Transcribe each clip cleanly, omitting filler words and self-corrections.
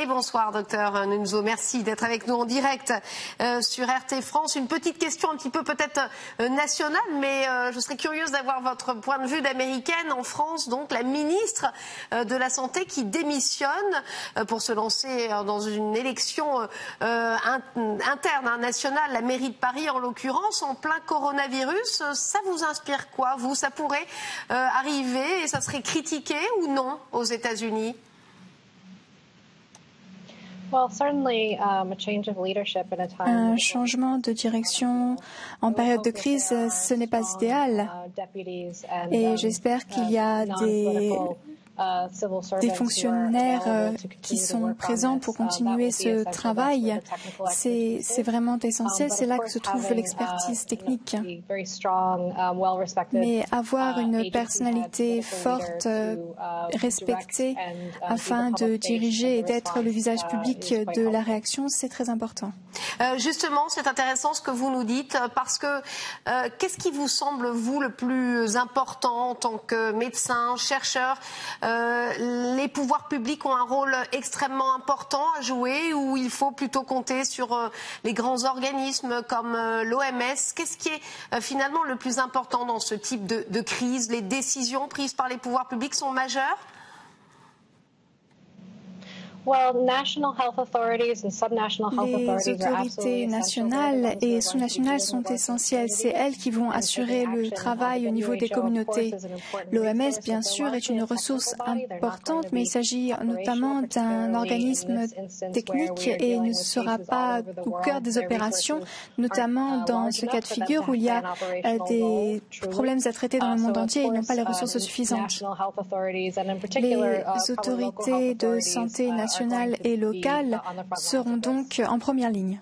bonsoir, docteur Nunzo. Merci d'être avec nous en direct sur RT France. Une petite question un petit peu peut-être nationale, mais je serais curieuse d'avoir votre point de vue d'américaine. En France, donc, la ministre de la Santé qui démissionne pour se lancer dans une élection interne, nationale, la mairie de Paris en l'occurrence, en plein coronavirus. Ça vous inspire quoi, vous? Ça pourrait arriver et ça serait critiqué ou non aux États-Unis? Un changement de direction en période de crise, ce n'est pas idéal. Et j'espère qu'il y a des fonctionnaires qui sont présents pour continuer ce travail. C'est vraiment essentiel, c'est là que se trouve l'expertise technique. Mais avoir une personnalité forte, respectée, afin de diriger et d'être le visage public de la réaction, c'est très important. Justement, c'est intéressant ce que vous nous dites, parce que qu'est-ce qui vous semble, vous, le plus important en tant que médecin, chercheur? Les pouvoirs publics ont un rôle extrêmement important à jouer, ou il faut plutôt compter sur les grands organismes comme l'OMS? Qu'est-ce qui est finalement le plus important dans ce type de crise? Les décisions prises par les pouvoirs publics sont majeures? Les autorités nationales et sous-nationales sont essentielles. C'est elles qui vont assurer le travail au niveau des communautés. L'OMS, bien sûr, est une ressource importante, mais il s'agit notamment d'un organisme technique et ne sera pas au cœur des opérations, notamment dans ce cas de figure où il y a des problèmes à traiter dans le monde entier et ils n'ont pas les ressources suffisantes. Les autorités de santé nationales et locales seront donc en première ligne.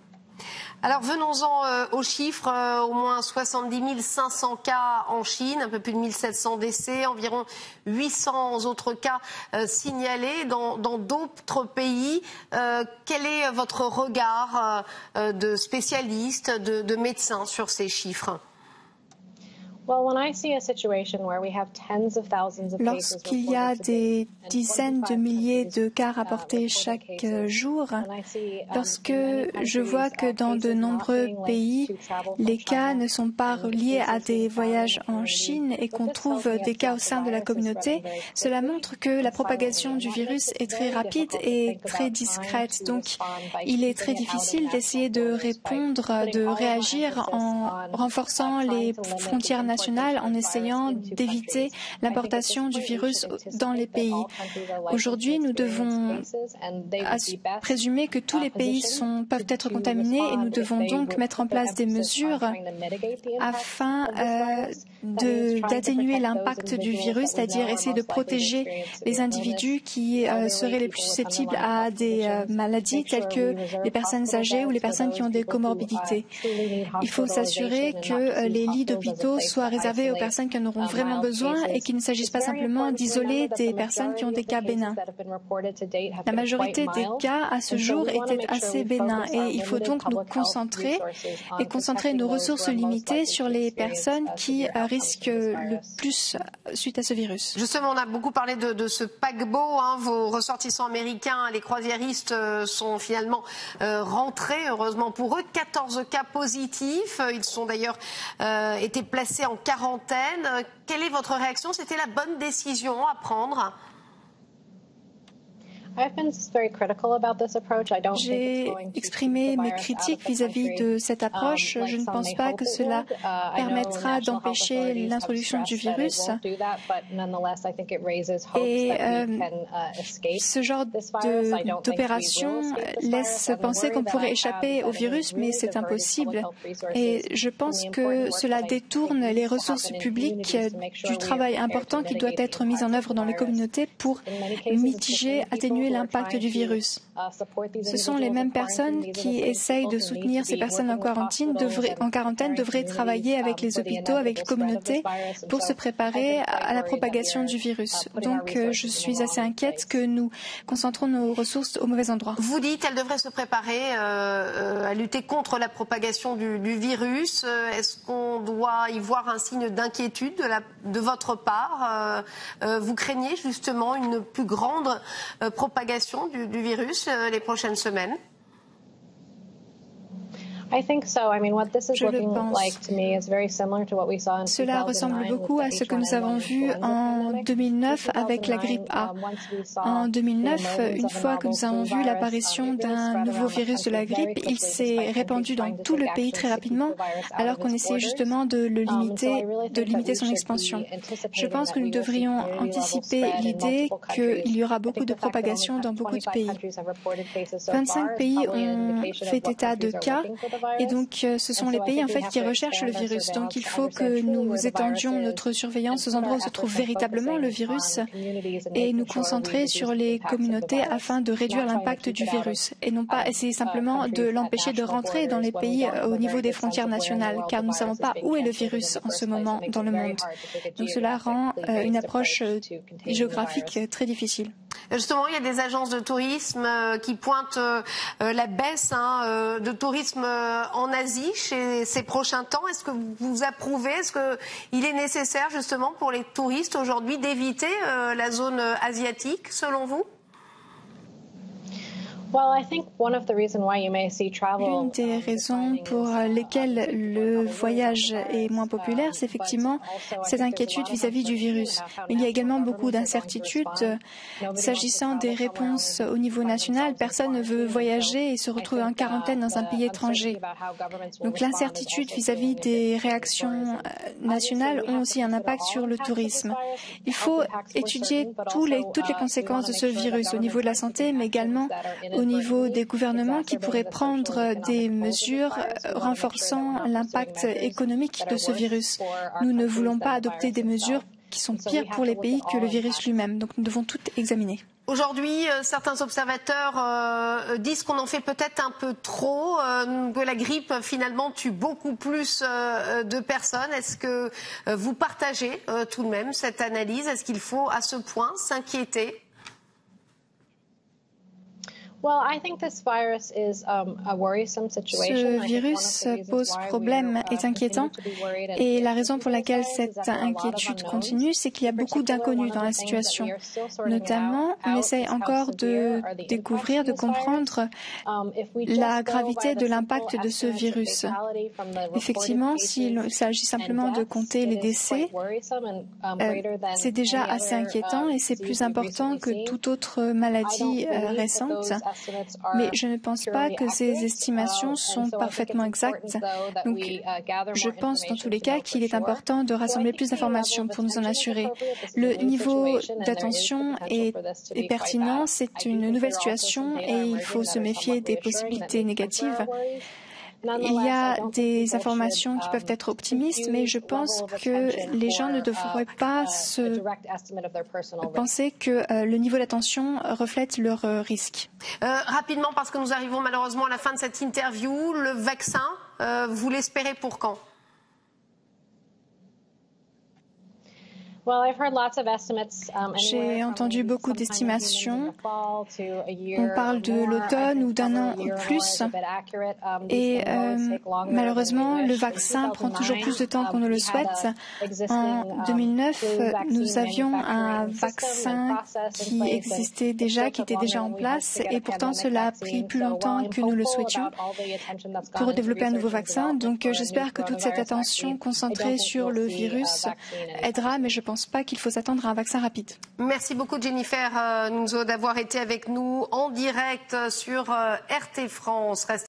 Alors venons-en aux chiffres, au moins 70 500 cas en Chine, un peu plus de 1700 décès, environ 800 autres cas signalés dans d'autres pays. Quel est votre regard de spécialiste, de médecin sur ces chiffres ? Lorsqu'il y a des dizaines de milliers de cas rapportés chaque jour, lorsque je vois que dans de nombreux pays, les cas ne sont pas reliés à des voyages en Chine et qu'on trouve des cas au sein de la communauté, cela montre que la propagation du virus est très rapide et très discrète. Donc, il est très difficile d'essayer de répondre, de réagir en renforçant les frontières nationales, en essayant d'éviter l'importation du virus dans les pays. Aujourd'hui, nous devons présumer que tous les pays peuvent être contaminés et nous devons donc mettre en place des mesures afin d'atténuer l'impact du virus, c'est-à-dire essayer de protéger les individus qui seraient les plus susceptibles à des maladies telles que les personnes âgées ou les personnes qui ont des comorbidités. Il faut s'assurer que les lits d'hôpitaux soient réservés aux personnes qui en auront vraiment besoin et qu'il ne s'agisse pas simplement d'isoler des personnes qui ont des cas bénins. La majorité des cas à ce jour étaient assez bénins et il faut donc nous concentrer nos ressources limitées sur les personnes qui risquent le plus suite à ce virus. Justement, on a beaucoup parlé de ce paquebot. Vos ressortissants américains, les croisiéristes, sont finalement rentrés, heureusement pour eux. 14 cas positifs. Ils sont d'ailleurs été placés en quarantaine. Quelle est votre réaction? C'était la bonne décision à prendre? J'ai exprimé mes critiques vis-à-vis de cette approche. Je ne pense pas que cela permettra d'empêcher l'introduction du virus. Et ce genre d'opération laisse penser qu'on pourrait échapper au virus, mais c'est impossible. Et je pense que cela détourne les ressources publiques du travail important qui doit être mis en œuvre dans les communautés pour mitiger, atténuer l'impact du virus. Ce sont les mêmes personnes qui essayent de soutenir ces personnes en quarantaine devraient travailler avec les hôpitaux, avec les communautés pour se préparer à la propagation du virus. Donc je suis assez inquiète que nous concentrons nos ressources au mauvais endroit. Vous dites qu'elles devraient se préparer à lutter contre la propagation du virus. Est-ce qu'on doit y voir un signe d'inquiétude de votre part? Vous craignez justement une plus grande propagation propagation du virus les prochaines semaines? Je le pense. Cela ressemble beaucoup à ce que nous avons vu en 2009 avec la grippe A. En 2009, une fois que nous avons vu l'apparition d'un nouveau virus de la grippe, il s'est répandu dans tout le pays très rapidement, alors qu'on essayait justement de limiter son expansion. Je pense que nous devrions anticiper l'idée qu'il y aura beaucoup de propagation dans beaucoup de pays. 25 pays ont fait état de cas. Et donc, ce sont les pays en fait qui recherchent le virus. Donc, il faut que nous étendions notre surveillance aux endroits où se trouve véritablement le virus et nous concentrer sur les communautés afin de réduire l'impact du virus et non pas essayer simplement de l'empêcher de rentrer dans les pays au niveau des frontières nationales, car nous ne savons pas où est le virus en ce moment dans le monde. Donc, cela rend une approche géographique très difficile. Justement, il y a des agences de tourisme qui pointent la baisse de tourisme en Asie ces prochains temps. Est-ce que vous approuvez? Est-ce qu'il est nécessaire justement pour les touristes aujourd'hui d'éviter la zone asiatique, selon vous? L'une des raisons pour lesquelles le voyage est moins populaire, c'est effectivement cette inquiétude vis-à-vis du virus. Mais il y a également beaucoup d'incertitudes s'agissant des réponses au niveau national. Personne ne veut voyager et se retrouver en quarantaine dans un pays étranger. Donc l'incertitude vis-à-vis des réactions nationales ont aussi un impact sur le tourisme. Il faut étudier toutes les conséquences de ce virus au niveau de la santé, mais également au niveau des gouvernements qui pourraient prendre des mesures renforçant l'impact économique de ce virus. Nous ne voulons pas adopter des mesures qui sont pires pour les pays que le virus lui-même. Donc nous devons tout examiner. Aujourd'hui, certains observateurs disent qu'on en fait peut-être un peu trop, que la grippe finalement tue beaucoup plus de personnes. Est-ce que vous partagez tout de même cette analyse? Est-ce qu'il faut à ce point s'inquiéter? Ce virus pose problème, est inquiétant, et la raison pour laquelle cette inquiétude continue, c'est qu'il y a beaucoup d'inconnus dans la situation. Notamment, on essaye encore de découvrir, de comprendre la gravité de l'impact de ce virus. Effectivement, s'il s'agit simplement de compter les décès, c'est déjà assez inquiétant et c'est plus important que toute autre maladie récente. Mais je ne pense pas que ces estimations sont parfaitement exactes. Donc, je pense dans tous les cas qu'il est important de rassembler plus d'informations pour nous en assurer. Le niveau d'attention est pertinent, c'est une nouvelle situation et il faut se méfier des possibilités négatives. Il y a des informations qui peuvent être optimistes, mais je pense que les gens ne devraient pas penser que le niveau d'attention reflète leurs risques. Rapidement, parce que nous arrivons malheureusement à la fin de cette interview, le vaccin, vous l'espérez pour quand? J'ai entendu beaucoup d'estimations. On parle de l'automne ou d'un an ou plus. Et malheureusement, le vaccin prend toujours plus de temps qu'on ne le souhaite. En 2009, nous avions un vaccin qui existait déjà, qui était déjà en place. Et pourtant, cela a pris plus longtemps que nous le souhaitions pour développer un nouveau vaccin. Donc, j'espère que toute cette attention concentrée sur le virus aidera, mais je pense pas qu'il faut s'attendre à un vaccin rapide. Merci beaucoup Jennifer Nunzo d'avoir été avec nous en direct sur RT France.